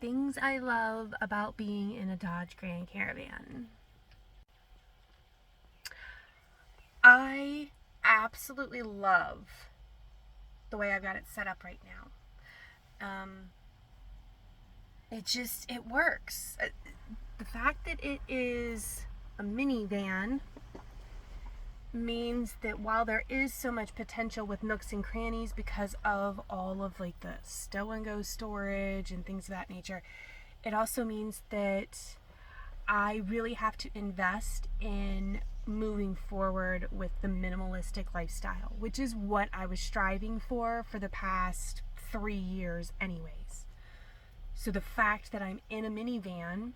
Things I love about being in a Dodge Grand Caravan. I absolutely love the way I've got it set up right now. It works. The fact that it is a minivan means that while there is so much potential with nooks and crannies because of all of like the stow and go storage and things of that nature, it also means that I really have to invest in moving forward with the minimalistic lifestyle, which is what I was striving for the past 3 years anyways. So the fact that I'm in a minivan,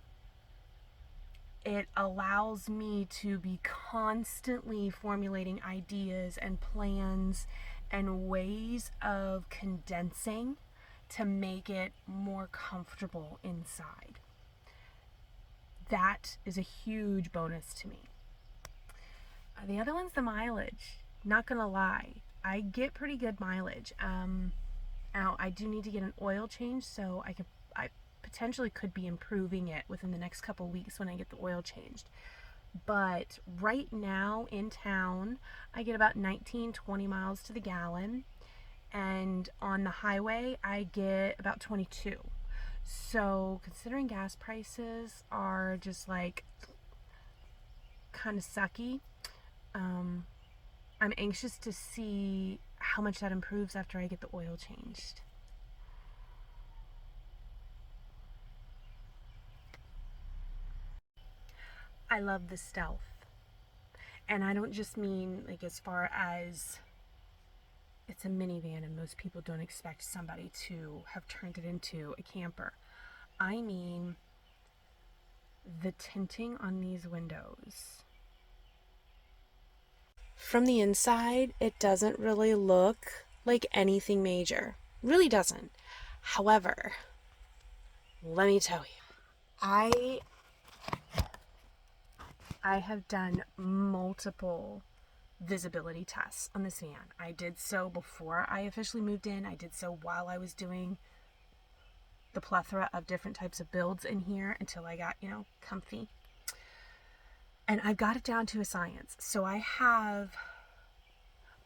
it allows me to be constantly formulating ideas and plans and ways of condensing to make it more comfortable inside. That is a huge bonus to me. The other one's the mileage. Not gonna lie, I get pretty good mileage. Now I do need to get an oil change, so I potentially could be improving it within the next couple weeks when I get the oil changed. But right now in town, I get about 19-20 miles to the gallon, and on the highway I get about 22. So considering gas prices are just like kind of sucky, I'm anxious to see how much that improves after I get the oil changed. I love the stealth. And I don't just mean like as far as it's a minivan and most people don't expect somebody to have turned it into a camper. I mean the tinting on these windows. From the inside, it doesn't really look like anything major. Really doesn't. However, let me tell you, I have done multiple visibility tests on this van. I did so before I officially moved in. I did so while I was doing the plethora of different types of builds in here until I got, comfy. And I've got it down to a science. So I have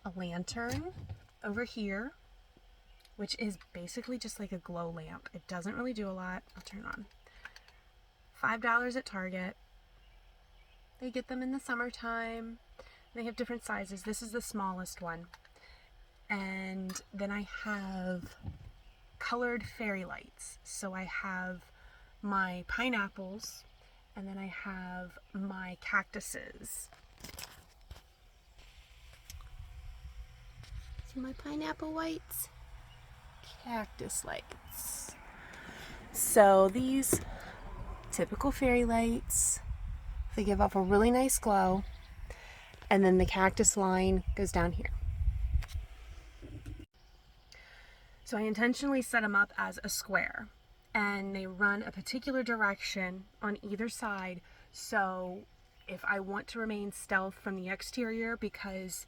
a lantern over here, which is basically just like a glow lamp. It doesn't really do a lot. I'll turn it on. $5 at Target. They get them in the summertime. They have different sizes. This is the smallest one. And then I have colored fairy lights. So I have my pineapples, and then I have my cactuses. See my pineapple lights? Cactus lights. So these typical fairy lights, they give off a really nice glow, and then the cactus line goes down here. So I intentionally set them up as a square, and they run a particular direction on either side. So if I want to remain stealth from the exterior, because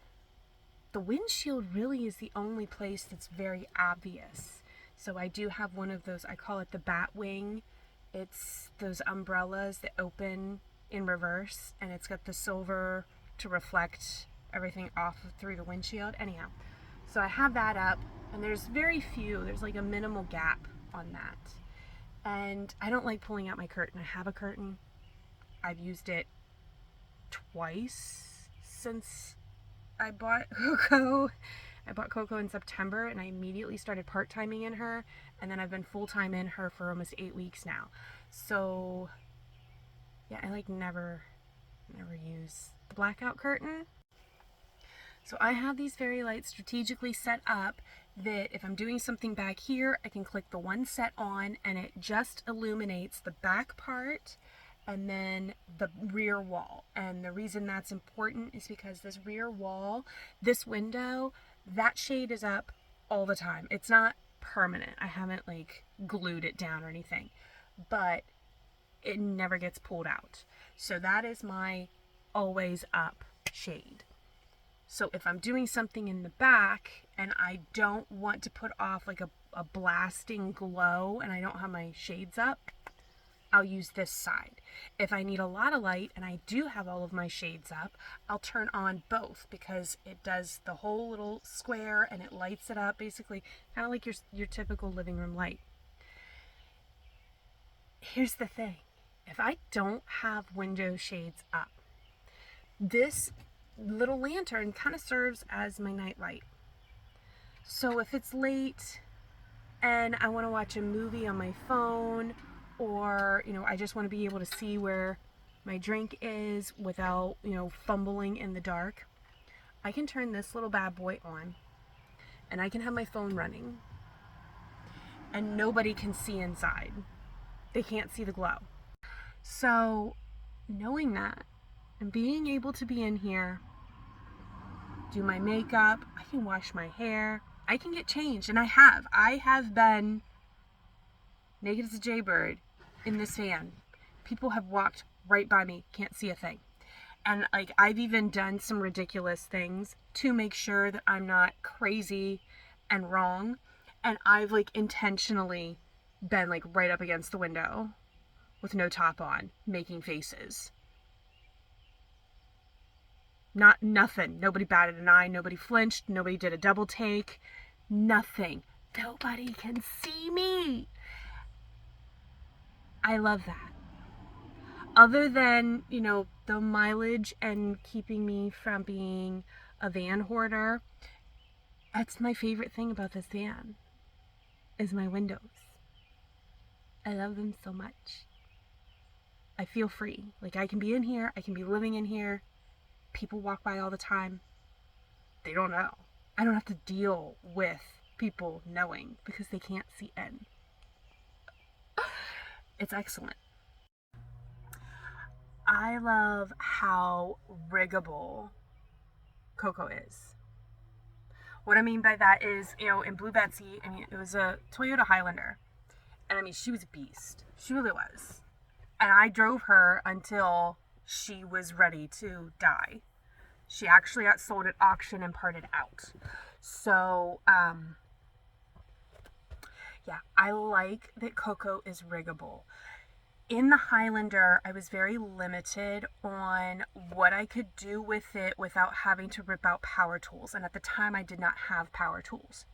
the windshield really is the only place that's very obvious. So I do have one of those, I call it the bat wing. It's those umbrellas that open in reverse, and it's got the silver to reflect everything off through the windshield. Anyhow, so I have that up, and there's like a minimal gap on that. And I don't like pulling out my curtain. I have a curtain. I've used it twice since I bought Coco. I bought Coco in September, and I immediately started part-timing in her, and then I've been full-time in her for almost 8 weeks now. So yeah, I like never use the blackout curtain. So I have these fairy lights strategically set up that if I'm doing something back here, I can click the one set on, and it just illuminates the back part and then the rear wall. And the reason that's important is because this rear wall, this window, that shade is up all the time. It's not permanent. I haven't like glued it down or anything, but it never gets pulled out. So that is my always up shade. So if I'm doing something in the back and I don't want to put off like a blasting glow and I don't have my shades up, I'll use this side. If I need a lot of light and I do have all of my shades up, I'll turn on both because it does the whole little square and it lights it up, basically kind of like your typical living room light. Here's the thing. If I don't have window shades up, this little lantern kind of serves as my night light. So if it's late and I want to watch a movie on my phone, or, I just want to be able to see where my drink is without, fumbling in the dark, I can turn this little bad boy on and I can have my phone running and nobody can see inside. They can't see the glow. So knowing that and being able to be in here, do my makeup, I can wash my hair, I can get changed, and I have been naked as a jaybird in this van. People have walked right by me, can't see a thing. And I've even done some ridiculous things to make sure that I'm not crazy and wrong. And I've intentionally been right up against the window with no top on, making faces. Nothing. Nobody batted an eye, nobody flinched, nobody did a double take, nothing. Nobody can see me. I love that. Other than, the mileage and keeping me from being a van hoarder, that's my favorite thing about this van, is my windows. I love them so much. I feel free. I can be in here, I can be living in here. People walk by all the time. They don't know. I don't have to deal with people knowing because they can't see in. It's excellent. I love how riggable Coco is. What I mean by that is, in Blue Betsy, it was a Toyota Highlander. And she was a beast. She really was. And I drove her until she was ready to die. She actually got sold at auction and parted out. So, I like that Coco is riggable. In the Highlander, I was very limited on what I could do with it without having to rip out power tools. And at the time, I did not have power tools.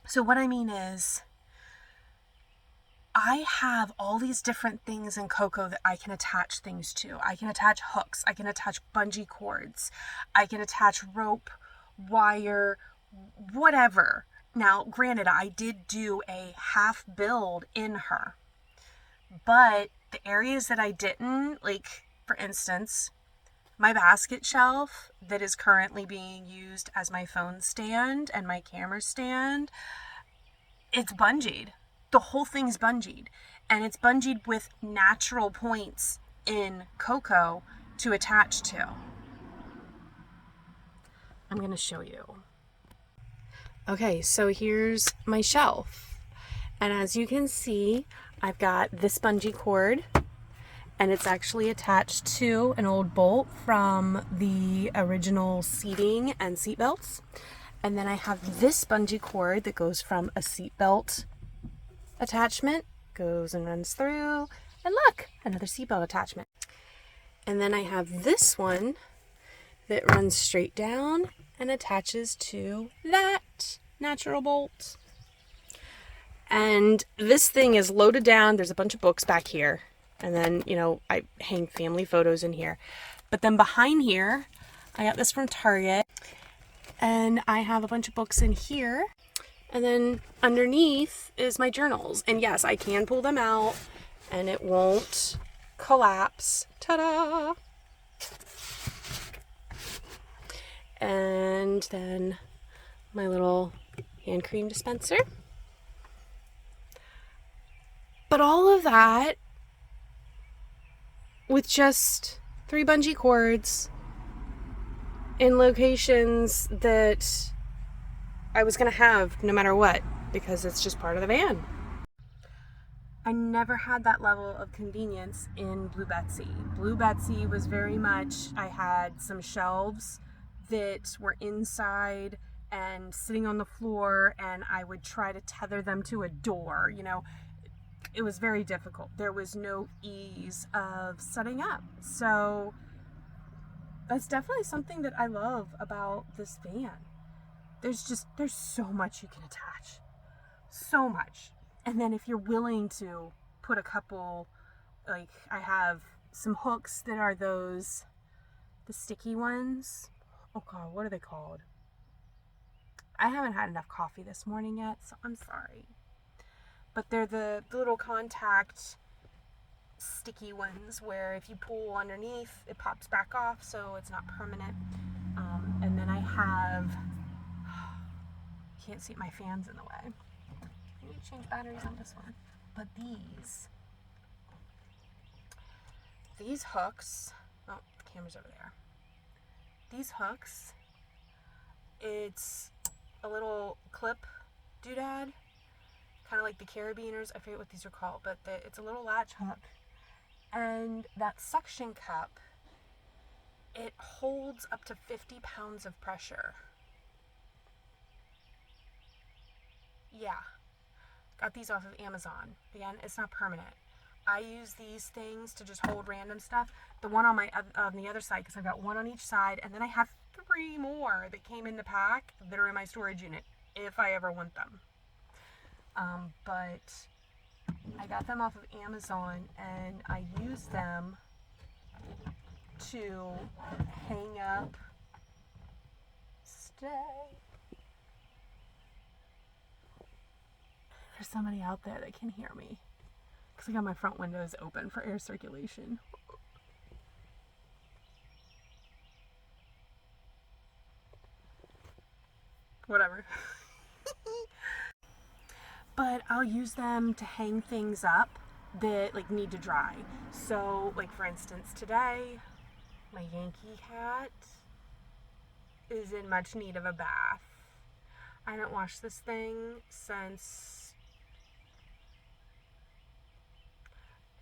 So what I mean is, I have all these different things in Coco that I can attach things to. I can attach hooks. I can attach bungee cords. I can attach rope, wire, whatever. Now, granted, I did do a half build in her, but the areas that I didn't, for instance, my basket shelf that is currently being used as my phone stand and my camera stand, it's bungeed. The whole thing's bungeed, and it's bungeed with natural points in Coco to attach to. I'm going to show you. Okay, so here's my shelf, and as you can see, I've got this bungee cord, and it's actually attached to an old bolt from the original seating and seat belts. And then I have this bungee cord that goes from a seat belt attachment, goes and runs through, and look, another seat belt attachment. And then I have this one that runs straight down and attaches to that natural bolt. And this thing is loaded down. There's a bunch of books back here. And then, I hang family photos in here. But then behind here, I got this from Target. And I have a bunch of books in here. And then underneath is my journals. And yes, I can pull them out and it won't collapse. Ta-da! And then my little hand cream dispenser. But all of that with just 3 bungee cords in locations that I was going to have no matter what, because it's just part of the van. I never had that level of convenience in Blue Betsy. Blue Betsy was very much, I had some shelves that were inside and sitting on the floor, and I would try to tether them to a door. It was very difficult. There was no ease of setting up. So that's definitely something that I love about this van. There's so much you can attach. So much. And then if you're willing to put a couple, like I have some hooks that are the sticky ones. Oh God, what are they called? I haven't had enough coffee this morning yet, so I'm sorry. But they're the little contact sticky ones where if you pull underneath, it pops back off, so it's not permanent. And then I have, can't see, my fan's in the way. I need to change batteries on this one. But these hooks, oh, the camera's over there. These hooks, it's a little clip doodad, kind of like the carabiners. I forget what these are called, but it's a little latch hook. And that suction cup, it holds up to 50 pounds of pressure. Yeah. Got these off of Amazon. Again, it's not permanent. I use these things to just hold random stuff. The one on the other side, because I've got one on each side, and then I have 3 more that came in the pack that are in my storage unit, if I ever want them. But I got them off of Amazon, and I use them to hang up. Stay. There's somebody out there that can hear me, because I got my front windows open for air circulation. Whatever. But I'll use them to hang things up that need to dry. So for instance, today my Yankee cat is in much need of a bath. I haven't washed this thing since,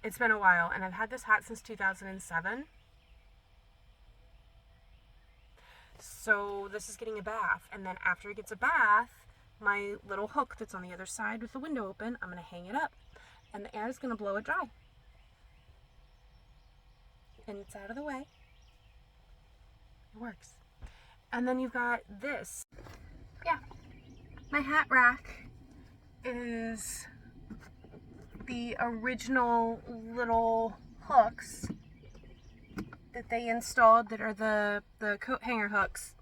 it's been a while, and I've had this hat since 2007. So this is getting a bath, and then after it gets a bath, my little hook that's on the other side with the window open, I'm going to hang it up, and the air is going to blow it dry. And it's out of the way. It works. And then you've got this. Yeah. My hat rack is the original little hooks that they installed that are the coat hanger hooks.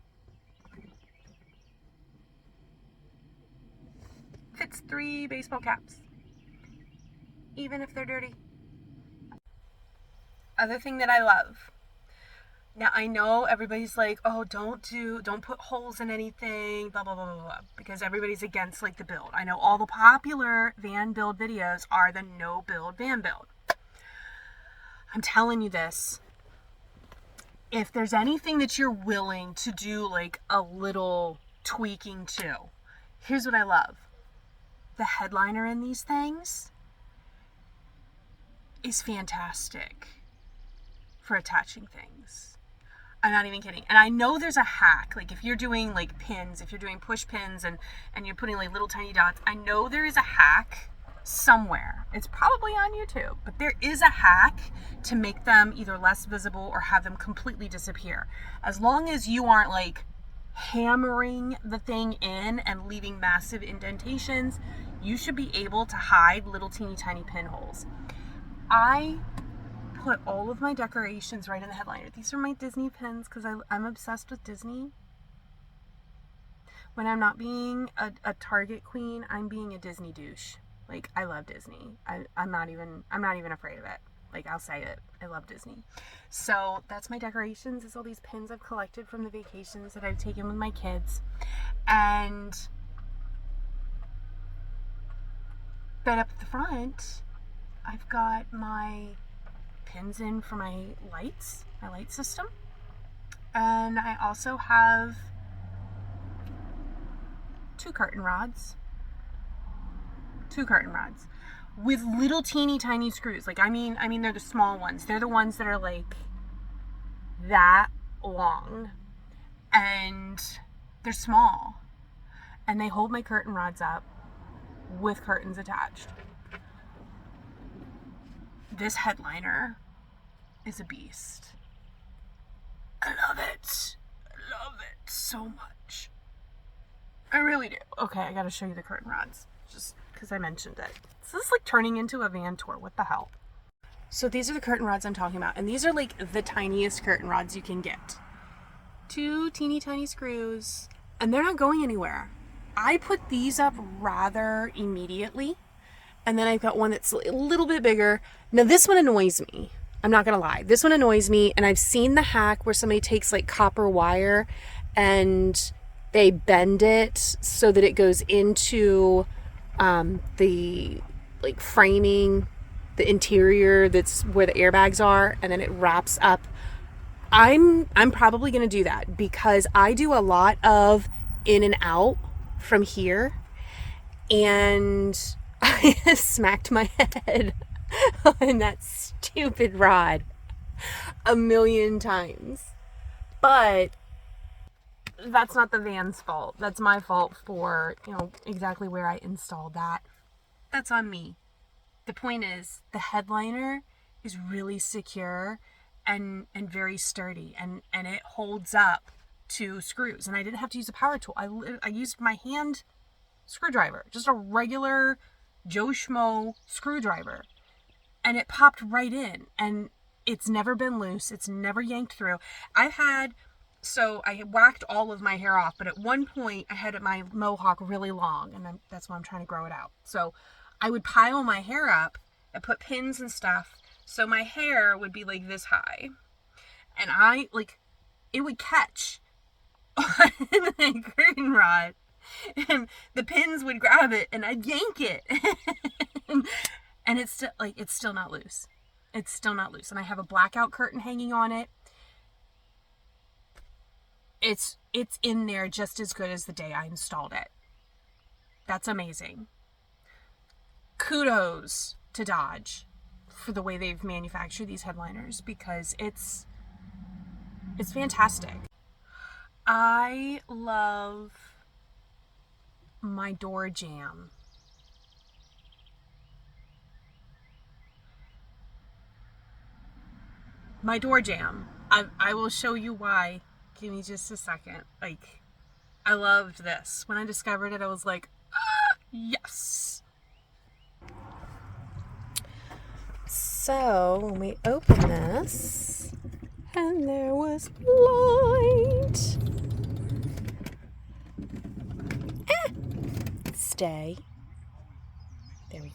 Fits 3 baseball caps, even if they're dirty. Other thing that I love. Now I know everybody's like, oh, don't put holes in anything, blah blah blah blah blah, because everybody's against the build. I know all the popular van build videos are the no build van build. I'm telling you this. If there's anything that you're willing to do a little tweaking to, here's what I love. The headliner in these things is fantastic for attaching things. I'm not even kidding. And I know there's a hack, if you're doing pins, if you're doing push pins and you're putting little tiny dots, I know there is a hack somewhere. It's probably on YouTube, but there is a hack to make them either less visible or have them completely disappear. As long as you aren't hammering the thing in and leaving massive indentations, you should be able to hide little teeny tiny pinholes. I put all of my decorations right in the headliner. These are my Disney pins because I'm obsessed with Disney. When I'm not being a Target queen, I'm being a Disney douche. I love Disney. I'm not even afraid of it. I'll say it. I love Disney. So that's my decorations. It's all these pins I've collected from the vacations that I've taken with my kids. And then up at the front, I've got my pins in for my light system. And I also have 2 curtain rods with little teeny tiny screws. I mean they're the small ones. They're the ones that are that long, and they're small, and they hold my curtain rods up with curtains attached. This headliner is a beast. I love it. I love it so much. I really do. Okay, I gotta show you the curtain rods, just because I mentioned it. So this is like turning into a van tour. What the hell? So these are the curtain rods I'm talking about, and these are like the tiniest curtain rods you can get. 2 teeny tiny screws, and they're not going anywhere. I put these up rather immediately, and then I've got one that's a little bit bigger. Now this one annoys me. I'm not gonna lie. This one annoys me, and I've seen the hack where somebody takes like copper wire and they bend it so that it goes into the like framing, the interior that's where the airbags are, and then it wraps up. I'm probably gonna do that because I do a lot of in and out from here, and I smacked my head on that stupid rod a million times. But that's not the van's fault. That's my fault for, exactly where I installed that. That's on me. The point is, the headliner is really secure and very sturdy, and it holds up to screws. And I didn't have to use a power tool. I used my hand screwdriver, just a regular Joe Schmo screwdriver, and it popped right in, and it's never been loose. It's never yanked through. So I whacked all of my hair off, but at one point I had my mohawk really long, and that's why I'm trying to grow it out. So I would pile my hair up and put pins and stuff, so my hair would be like this high, and it would catch on the curtain rod, and the pins would grab it, and I'd yank it, and it's still not loose. It's still not loose, and I have a blackout curtain hanging on it. It's in there just as good as the day I installed it. That's amazing. Kudos to Dodge for the way they've manufactured these headliners, because it's fantastic. I love my door jamb. My door jamb. I will show you why. Give me just a second. I loved this. When I discovered it, I was like, yes. So when we open this, and there was light. Stay. There we go.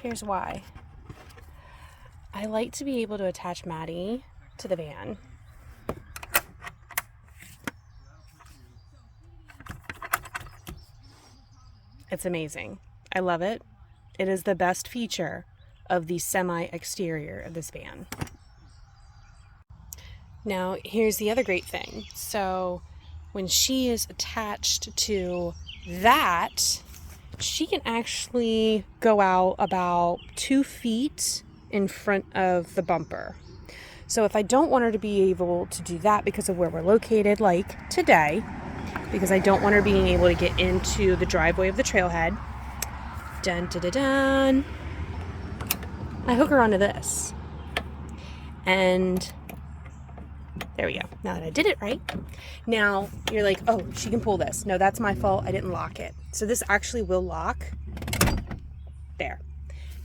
Here's why. I like to be able to attach Maddie to the van. It's amazing. I love it. It is the best feature of the semi-exterior of this van. Now, here's the other great thing. So, when she is attached to that, she can actually go out about 2 feet in front of the bumper. So if I don't want her to be able to do that because of where we're located, like today, because I don't want her being able to get into the driveway of the trailhead, dun dun dun dun, I hook her onto this. And there we go. Now that I did it right. Now you're like, oh, she can pull this. No, that's my fault. I didn't lock it. So this actually will lock. There.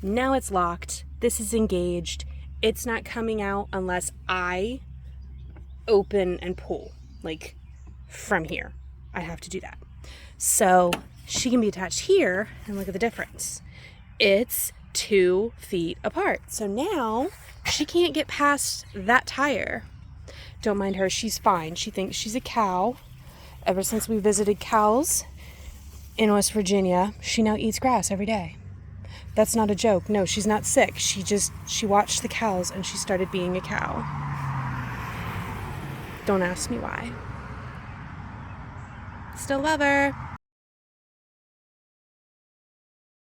Now it's locked. This is engaged. It's not coming out unless I open and pull, like from here. I have to do that. So she can be attached here, and look at the difference. It's 2 feet apart. So now she can't get past that tire. Don't mind her, she's fine. She thinks she's a cow. Ever since we visited cows in West Virginia, she now eats grass every day. That's not a joke. No, she's not sick. She watched the cows and she started being a cow. Don't ask me why. Still love her.